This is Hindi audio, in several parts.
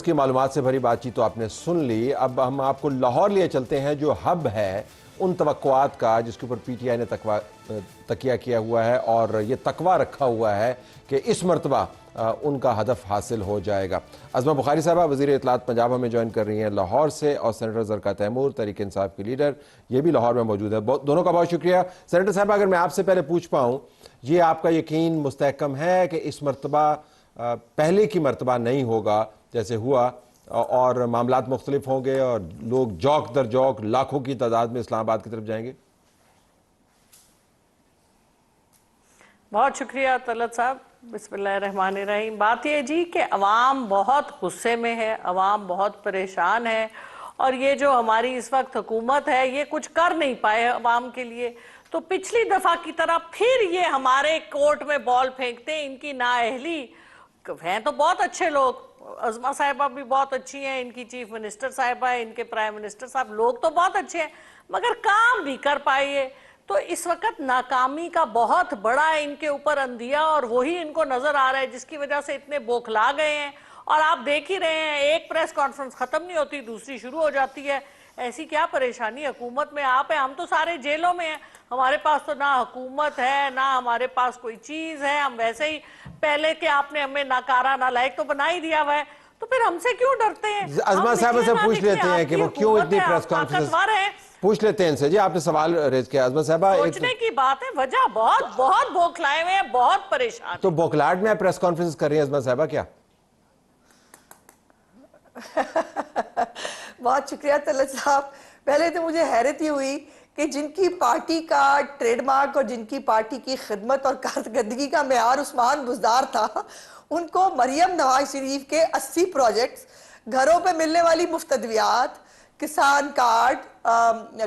की मालूमात से भरी बातचीत तो आपने सुन ली। अब हम आपको लाहौर लिए चलते हैं, जो हब है उन तवक्कुआत का, जिसके ऊपर पीटीआई ने तकिया किया हुआ है और ये तकवा रखा हुआ है कि इस मरतबा उनका हदफ हासिल हो जाएगा। अज़मा बुखारी साहबा वज़ीर इत्तलात पंजाब हमें ज्वाइन कर रही हैं लाहौर से, और सेनेटर ज़रका तैमूर तहरीक इंसाफ की लीडर, ये भी लाहौर में मौजूद है। दोनों का बहुत शुक्रिया। सेनेटर साहब, अगर मैं आपसे पहले पूछ पाऊँ, ये आपका यकीन मुस्तहकम है कि इस मरतबा पहले की मरतबा नहीं होगा जैसे हुआ, और मामलात मुख्तलिफ होंगे और लोग जौक दर जौक लाखों की तादाद में इस्लामाबाद की तरफ जाएंगे? बहुत शुक्रिया तलत साहब। बिस्मिल्लाहिर्रहमानिर्रहीम। बात यह जी कि अवाम बहुत गुस्से में है, अवाम बहुत परेशान है, और ये जो हमारी इस वक्त हुकूमत है ये कुछ कर नहीं पाए अवाम के लिए। तो पिछली दफ़ा की तरह फिर ये हमारे कोर्ट में बॉल फेंकते हैं। इनकी नाअहली हैं तो बहुत अच्छे लोग, अज़मा साहिबा भी बहुत अच्छी हैं, इनकी चीफ मिनिस्टर साहिबा है, इनके प्राइम मिनिस्टर साहब, लोग तो बहुत अच्छे हैं, मगर काम भी कर पाइए। तो इस वक्त नाकामी का बहुत बड़ा इनके ऊपर अंधिया, और वही इनको नजर आ रहा है जिसकी वजह से इतने बौखला गए हैं। और आप देख ही रहे हैं, एक प्रेस कॉन्फ्रेंस खत्म नहीं होती दूसरी शुरू हो जाती है। ऐसी क्या परेशानी हुकूमत में आप है? हम तो सारे जेलों में हैं, हमारे पास तो ना हुकूमत है ना हमारे पास कोई चीज है। हम वैसे ही पहले के आपने हमें नाकारा नालायक तो बना ही दिया हुआ है, तो फिर हमसे क्यों डरते हैं? अज़मा साहब से पूछ लेते हैं कि वो क्यों इतनी प्रेस कॉन्फ्रेंस, पूछ लेते हैं इनसे। जी, आपने सवाल रेज किया अज़मा साहबा, सोचने की बात है, वजह बहुत बहुत बौखलाए हुए हैं, बहुत परेशान। तो बौखलाहट में आप प्रेस कॉन्फ्रेंस कर रही हैं अज़मा साहबा क्या? बहुत शुक्रिया तलत साहब। पहले तो मुझे हैरत ही हुई कि जिनकी पार्टी का ट्रेडमार्क और जिनकी पार्टी की खिदमत और कारकर्दगी का मेयार उस्मान बुज़दार था, उनको मरियम नवाज शरीफ के 80 प्रोजेक्ट्स, घरों पे मिलने वाली मुफ्त अद्वियात, किसान कार्ड,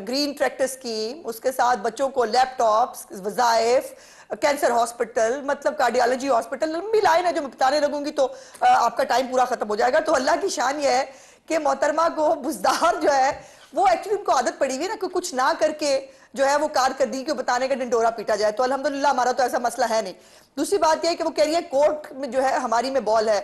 ग्रीन ट्रैक्टर स्कीम, उसके साथ बच्चों को लैपटॉप्स, वज़ाइफ, कैंसर हॉस्पिटल, मतलब कार्डियोलॉजी हॉस्पिटल, लंबी लाइन है जो मैं बताने लगूंगी तो आपका टाइम पूरा खत्म हो जाएगा। तो अल्लाह की शान ये है कि मोहतरमा को बुज़दार जो है वो एक्चुअली उनको आदत पड़ी हुई है ना कि कुछ ना करके जो है वो कारकर्दगी को बताने का डंडोरा पीटा जाए। तो अल्हम्दुलिल्लाह हमारा तो ऐसा मसला है नहीं। दूसरी बात यह है कि वो कह रही है कोर्ट में जो है हमारी में बॉल है,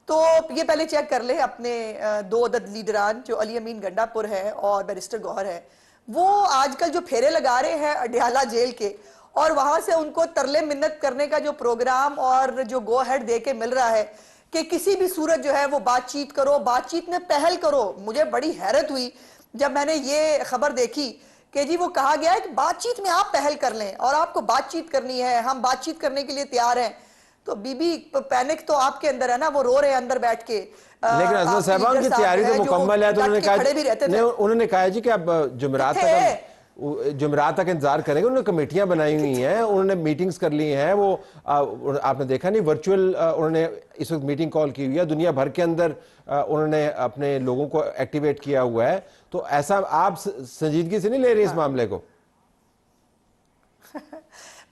तो ये पहले चेक कर ले अपने 2 अदद लीडरान जो अली अमीन गंडापुर है और बैरिस्टर गौहर है, वो आजकल जो फेरे लगा रहे हैं अडयाला जेल के, और वहां से उनको तरले मिन्नत करने का जो प्रोग्राम और जो गो हेड दे के मिल रहा है कि किसी भी सूरत जो है वो बातचीत करो, बातचीत में पहल करो। मुझे बड़ी हैरत हुई जब मैंने ये खबर देखी कि जी वो कहा गया है कि बातचीत में आप पहल कर लें और आपको बातचीत करनी है, हम बातचीत करने के लिए तैयार हैं। तो बीबी पैनिक तो आपके अंदर है ना, वो रो रहे हैं अंदर बैठ के। लेकिन अज़मा साहबा की तैयारी तो मुकम्मल है, तो उन्होंने कहा जी कि अब जुमेरात तक इंतजार करेंगे। उन्होंने कमेटियां बनाई हुई हैं, उन्होंने मीटिंग्स कर ली हैं। वो आपने देखा नहीं, वर्चुअल उन्होंने इस वक्त मीटिंग कॉल की हुई है, दुनिया भर के अंदर उन्होंने अपने लोगों को एक्टिवेट किया हुआ है। तो ऐसा आप संजीदगी से नहीं ले रही इस मामले को?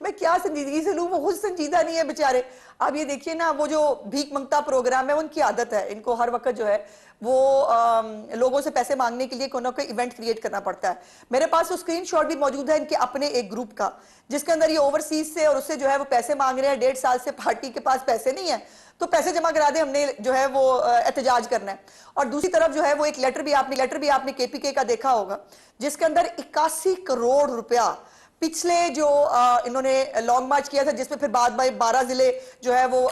मैं क्या संजीदगी से लूं, वो खुद संजीदा नहीं है बेचारे। आप ये देखिए ना, वो जो भीख मंगता प्रोग्राम है उनकी आदत है, इनको हर वक्त जो है वो लोगों से पैसे मांगने के लिए कोई ना कोई इवेंट क्रिएट करना पड़ता है। मेरे पास तो स्क्रीनशॉट भी मौजूद है इनके अपने एक ग्रुप का, जिसके अंदर ये ओवरसीज से और उससे जो है वो पैसे मांग रहे हैं। 1.5 साल से पार्टी के पास पैसे नहीं है, तो पैसे जमा करा दे, हमने जो है वो एहतजाज करना है। और दूसरी तरफ जो है वो एक लेटर भी आपने केपीके का देखा होगा, जिसके अंदर 81 करोड़ रुपया पिछले जो इन्होंने लॉन्ग मार्च किया था, जिसमें फिर बाद में 12 जिले जो है वो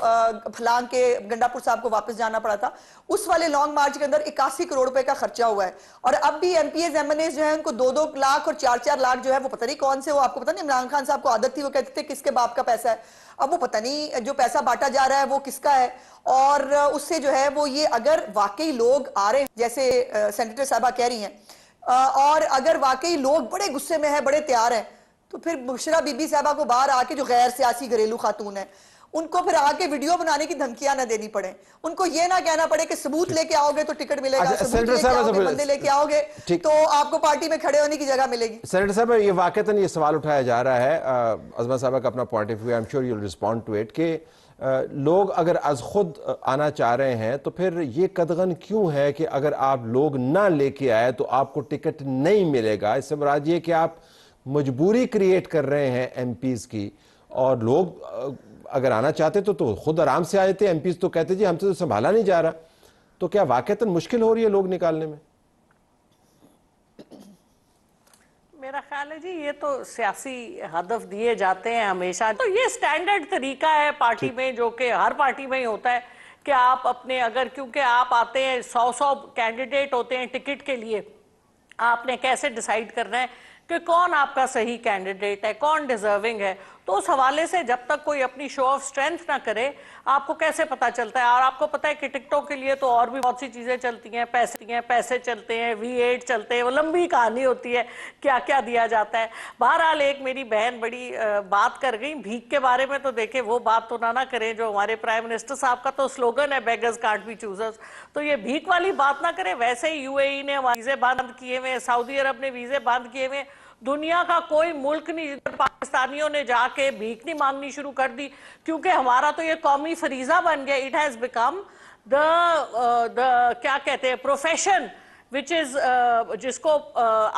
फलांग के गंडापुर साहब को वापस जाना पड़ा था, उस वाले लॉन्ग मार्च के अंदर 81 करोड़ रुपए का खर्चा हुआ है। और अब भी एमपीएस एमएनएस जो है उनको 2-2 लाख और 4-4 लाख जो है वो पता नहीं कौन से, वो आपको पता नहीं, इमरान खान साहब को आदत थी, वो कहते थे किसके बाप का पैसा है। अब वो पता नहीं जो पैसा बांटा जा रहा है वो किसका है। और उससे जो है वो ये अगर वाकई लोग आ रहे हैं जैसे सेनेटर साहबा कह रही हैं, और अगर वाकई लोग बड़े गुस्से में है, बड़े तैयार हैं, तो फिर बुशरा बीबी साहबा को बाहर आके, जो गैर सियासी घरेलू खातून है, उनको फिर आके वीडियो बनाने की धमकियां ना देनी पड़े, उनको ये ना कहना पड़े कि सबूत लेके आओगे तो टिकट मिलेगा, सबूत लेके आओगे, बंदे लेके आओगे तो आपको पार्टी में खड़े होने की जगह मिलेगी। सेनेटर साहब, ये वाकईतन ये सवाल उठाया जा रहा है, अज़मा साहबा का अपना point of view, I am sure you will respond to it, कि लोग अगर अज खुद आना चाह रहे हैं तो फिर ये कदगन क्यों है कि अगर आप लोग ना लेके आए तो आपको टिकट नहीं मिलेगा? इससे मुराद ये कि आप मजबूरी क्रिएट कर रहे हैं एमपीज की, और लोग अगर आना चाहते तो खुद आराम से आए थे। एमपीज तो कहते जी हमसे तो संभाला नहीं जा रहा। तो क्या वाकईतन मुश्किल हो रही है लोग निकालने में? मेरा ख्याल है जी ये तो सियासी हदफ दिए जाते हैं हमेशा, तो ये स्टैंडर्ड तरीका है पार्टी में, जो कि हर पार्टी में ही होता है कि आप अपने, अगर क्योंकि आप आते हैं 100 कैंडिडेट होते हैं टिकट के लिए, आपने कैसे डिसाइड करना है कि कौन आपका सही कैंडिडेट है, कौन डिजर्विंग है। तो उस हवाले से जब तक कोई अपनी शो ऑफ स्ट्रेंथ ना करे, आपको कैसे पता चलता है? और आपको पता है कि टिकटों के लिए तो और भी बहुत सी चीजें चलती हैं, पैसे चलते हैं, V8 चलते हैं, वो लंबी कहानी होती है, क्या क्या दिया जाता है। बहरहाल एक मेरी बहन बड़ी बात कर गई भीख के बारे में, तो देखे वो बात तो ना करें, जो हमारे प्राइम मिनिस्टर साहब का तो स्लोगन है बेगर्स कांट बी चूजर्स, तो ये भीख वाली बात ना करें। वैसे ही UAE ने वीजे बंद किए हुए, सऊदी अरब ने वीजे बंद किए हुए, दुनिया का कोई मुल्क नहीं जिधर पाकिस्तानियों ने जाके भीख नहीं मांगनी शुरू कर दी, क्योंकि हमारा तो ये कौमी फरीजा बन गया। इट हैज बिकम द क्या कहते हैं, प्रोफेशन विच इज, जिसको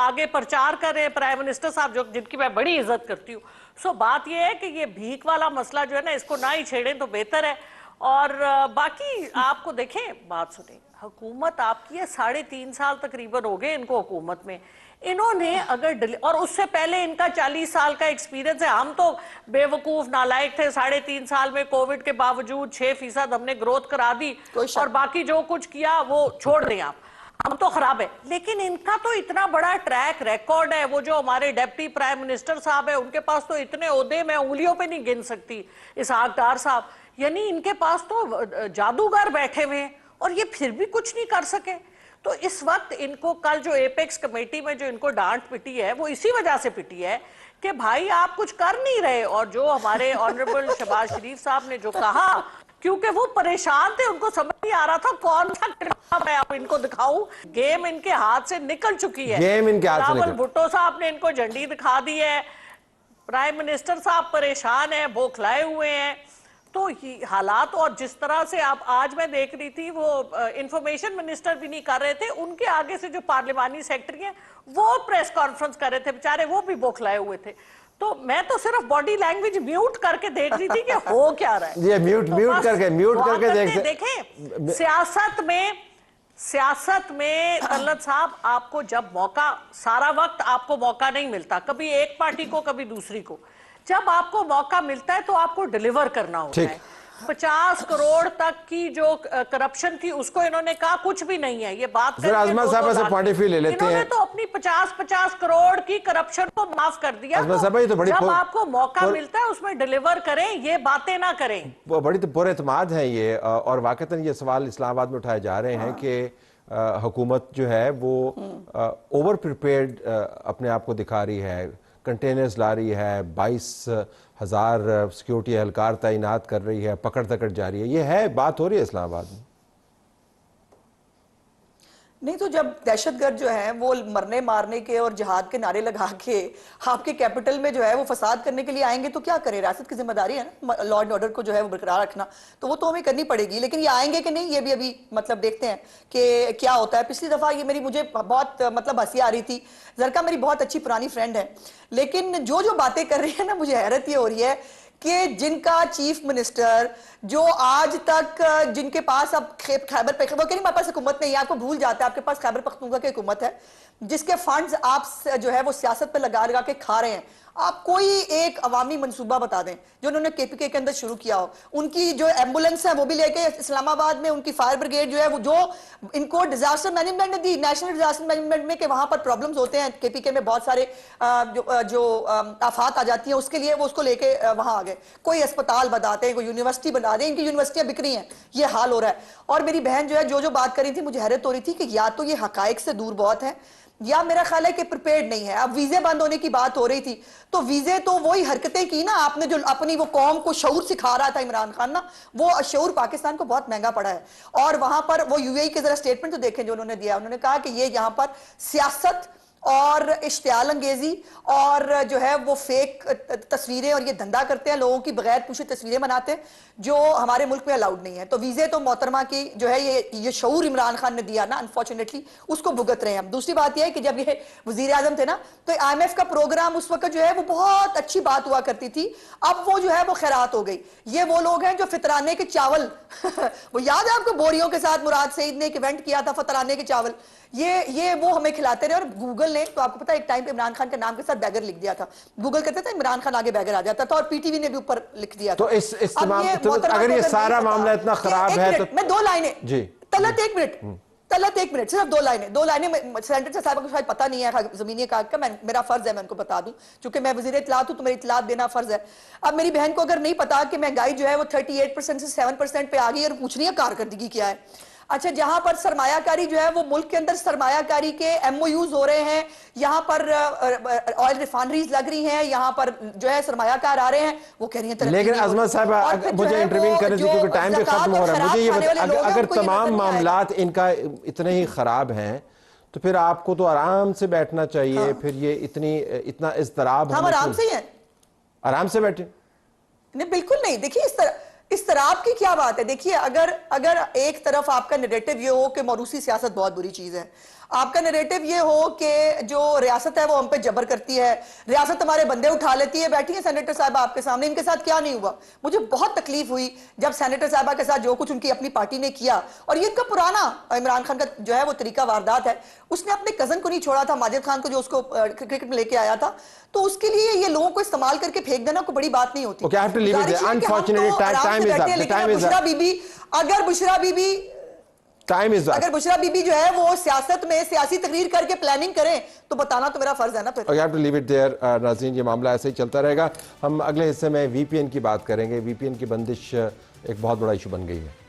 आगे प्रचार कर रहे हैं प्राइम मिनिस्टर साहब, जो जिनकी मैं बड़ी इज्जत करती हूँ। सो बात यह है कि ये भीख वाला मसला जो है ना, इसको ना ही छेड़ें तो बेहतर है। और बाकी आपको देखें, बात सुने, हुकूमत आपकी है 3.5 साल तकरीबन हो गए इनको हुकूमत में। इन्होंने अगर और उससे पहले इनका 40 साल का एक्सपीरियंस है। हम तो बेवकूफ नालायक थे, 3.5 साल में कोविड के बावजूद 6% हमने ग्रोथ करा दी, और बाकी जो कुछ किया वो छोड़ दें आप, हम तो खराब है। लेकिन इनका तो इतना बड़ा ट्रैक रिकॉर्ड है। वो जो हमारे डिप्टी प्राइम मिनिस्टर साहब है, उनके पास तो इतने ओहदे मैं उंगलियों पे नहीं गिन सकती, इसहाक डार साहब, यानी इनके पास तो जादूगर बैठे हुए हैं, और ये फिर भी कुछ नहीं कर सके। तो इस वक्त इनको, कल जो एपेक्स कमेटी में जो इनको डांट पिटी है, वो इसी वजह से पिटी है कि भाई आप कुछ कर नहीं रहे। और जो हमारे ऑनरेबल शहबाज शरीफ साहब ने जो कहा, क्योंकि वो परेशान थे, उनको समझ नहीं आ रहा था कौन सा मैं आप इनको दिखाऊं, गेम इनके हाथ से निकल चुकी है। गेम इनके हाथ से निकल, भुट्टो साहब ने इनको झंडी दिखा दी है, प्राइम मिनिस्टर साहब परेशान है, बौखलाए हुए हैं। तो ये हालात, और जिस तरह से आप, आज मैं देख रही थी वो इंफॉर्मेशन मिनिस्टर भी नहीं कर रहे थे, उनके आगे से जो पार्लिमानी सेक्रेटरी हैं वो प्रेस कॉन्फ्रेंस कर रहे थे, बेचारे वो भी बौखलाए हुए थे। तो मैं तो सिर्फ बॉडी लैंग्वेज म्यूट करके देख रही थी कि हो क्या रहा है। ये म्यूट करके देखें, सियासत में तलत साहब, आपको जब मौका, सारा वक्त आपको मौका नहीं मिलता, कभी एक पार्टी को कभी दूसरी को, जब आपको मौका मिलता है तो आपको डिलीवर करना होता है। 50 करोड़ तक की जो करप्शन थी, उसको इन्होंने कहा कुछ भी नहीं है। ये बात फिर आजमा साहब से पॉइंट ले लेते हैं, इन्होंने तो अपनी 50 करोड़ की करप्शन को माफ कर दिया। तो जब आपको मौका मिलता है उसमें डिलीवर करें, ये बातें ना करें। वो बड़ी तो पुरएतमाद है ये, और वाकईतन ये सवाल इस्लामाबाद में उठाए जा रहे हैं कि हुकूमत जो है वो ओवर प्रिपेयर्ड अपने आप को दिखा रही है, कंटेनर्स ला रही है, 22,000 सिक्योरिटी एहलकार तैनात कर रही है, पकड़ तकड़ जारी है। ये है, बात हो रही है इस्लामाबाद में। नहीं तो जब दहशतगर्द जो है वो मरने मारने के और जिहाद के नारे लगा के आपके कैपिटल में जो है वो फसाद करने के लिए आएंगे, तो क्या करें? रियासत की जिम्मेदारी है ना लॉ एंड ऑर्डर को जो है वो बरकरार रखना, तो वो तो हमें करनी पड़ेगी। लेकिन ये आएंगे कि नहीं, ये भी अभी मतलब देखते हैं कि क्या होता है। पिछली दफा ये मुझे बहुत मतलब हंसी आ रही थी। जरका मेरी बहुत अच्छी पुरानी फ्रेंड है, लेकिन जो बातें कर रही है ना, मुझे हैरत ये हो रही है कि जिनका चीफ मिनिस्टर, जो आज तक जिनके पास अब खैबर पख्तूनख्वा के, हमारे पास हुकूमत नहीं है, आपको भूल जाता है, आपके पास खैबर पख्तूनख्वा की हुकूमत है, जिसके फंड्स आप जो है वो सियासत पे लगा के खा रहे हैं। आप कोई एक अवामी मंसूबा बता दें जो उन्होंने KPK के अंदर शुरू किया हो। उनकी जो एम्बुलेंस है वो भी लेके इस्लामाबाद में, उनकी फायर ब्रिगेड जो है वो, जो इनको डिजास्टर मैनेजमेंट ने दी, नेशनल डिजास्टर मैनेजमेंट में, कि वहां पर प्रॉब्लम्स होते हैं KPK में, बहुत सारे जो आफात आ जाती है, उसके लिए वो उसको लेके वहां आ गए। कोई अस्पताल बताते हैं, कोई यूनिवर्सिटी बना दें, इनकी यूनिवर्सिटियां बिक रही हैं, ये हाल हो रहा है। और मेरी बहन जो है जो बात कर रही थी, मुझे हैरत हो रही थी कि या तो ये हकायक से दूर बहुत है, या मेरा ख्याल है कि प्रिपेयर्ड नहीं है। अब वीजे बंद होने की बात हो रही थी, तो वीजे तो वही हरकतें की ना आपने, जो अपनी वो कौम को शऊर सिखा रहा था इमरान खान ना, वो शऊर पाकिस्तान को बहुत महंगा पड़ा है। और वहां पर वो UAE के जरा स्टेटमेंट तो देखें जो उन्होंने दिया, उन्होंने कहा कि ये यहाँ पर सियासत और इश्तियाल अंगेजी और जो है वो फेक तस्वीरें और ये धंधा करते हैं, लोगों की बगैर पूछे तस्वीरें बनाते हैं, जो हमारे मुल्क में अलाउड नहीं है। तो वीजे तो मोहतरमा की जो है ये शऊर इमरान खान ने दिया ना, अनफॉर्चुनेटली उसको भुगत रहे हैं हम। दूसरी बात यह है कि जब ये वजीर आजम थे ना, तो IMF का प्रोग्राम उस वक्त जो है वो बहुत अच्छी बात हुआ करती थी, अब वो जो है वो खैरात हो गई। ये वो लोग हैं जो फितराने के चावल वो याद है आपको, बोरियों के साथ मुराद सईद ने एक इवेंट किया था, फितराने के चावल, ये वो हमें खिलाते रहे। और गूगल ने, तो आपको पता है एक टाइम पे इमरान खान के नाम के साथ बैगर लिख दिया था, गूगल कहता था इमरान खान आगे बैगर आ जाता था, और PTV ने भी ऊपर लिख दिया था। तो अगर ये सारा मामला इतना खराब है तो मैं 2 लाइनें जी, तलत 1 मिनट सिर्फ 2 लाइनें सेनेटर साहब को शायद पता नहीं है जमीनी कागज का, मेरा फर्ज है मैं उनको बता दूं, क्योंकि मैं वजीर इत्तलात हूं तो मेरी इत्तलात देना फर्ज है। अब मेरी बहन को अगर नहीं पता कि महंगाई जो है वो 38% से 7% पे आ गई और पूछ रही है कारकर्दगी क्या है। अच्छा, जहां पर सरमायाकारी जो है वो मुल्क के अंदर सरमायाकारी के MOUs हो रहे हैं, यहां पर ऑयल रिफाइनरीज लग रही हैं, यहां पर जो है सरमायाकार आ रहे हैं, वो कह रही हैं। लेकिन अजमत साहब मुझे इंटरवीन करने दीजिए क्योंकि टाइम भी खत्म हो रहा है। मुझे ये बताइए, अगर तमाम मामलात इनका इतने ही खराब हैं तो फिर आपको तो आराम से बैठना चाहिए। फिर ये इतना इज़्तिराब, हम आराम से ही हैं, आराम से बैठे नहीं बिल्कुल नहीं। देखिए इस तरह की क्या बात है। देखिए अगर एक तरफ आपका नैरेटिव ये हो कि मौरूसी सियासत बहुत बुरी चीज है, आपका नैरेटिव ये हो कि जो रियासत है वो हम पे जबर करती है, रियासत हमारे बंदे उठा लेती है। बैठी है सेनेटर साहब आपके सामने, इनके साथ क्या नहीं हुआ। मुझे बहुत तकलीफ हुई जब सेनेटर साहबा के साथ जो कुछ उनकी अपनी पार्टी ने किया, और ये इनका पुराना इमरान खान का जो है वो तरीका वारदात है। उसने अपने कजन को नहीं छोड़ा था, माजिद खान को, जो उसको क्रिकेट में लेके आया था, तो उसके लिए ये लोगों को इस्तेमाल करके फेंक देना कोई बड़ी बात नहीं होती। अगर बुशरा बीबी जो है वो सियासत में सियासी तकरीर करके प्लानिंग करें तो बताना तो मेरा फर्ज है ना। फिर नाज़रीन, ये मामला ऐसे ही चलता रहेगा। हम अगले हिस्से में VPN की बात करेंगे। VPN की बंदिश एक बहुत बड़ा इशू बन गई है।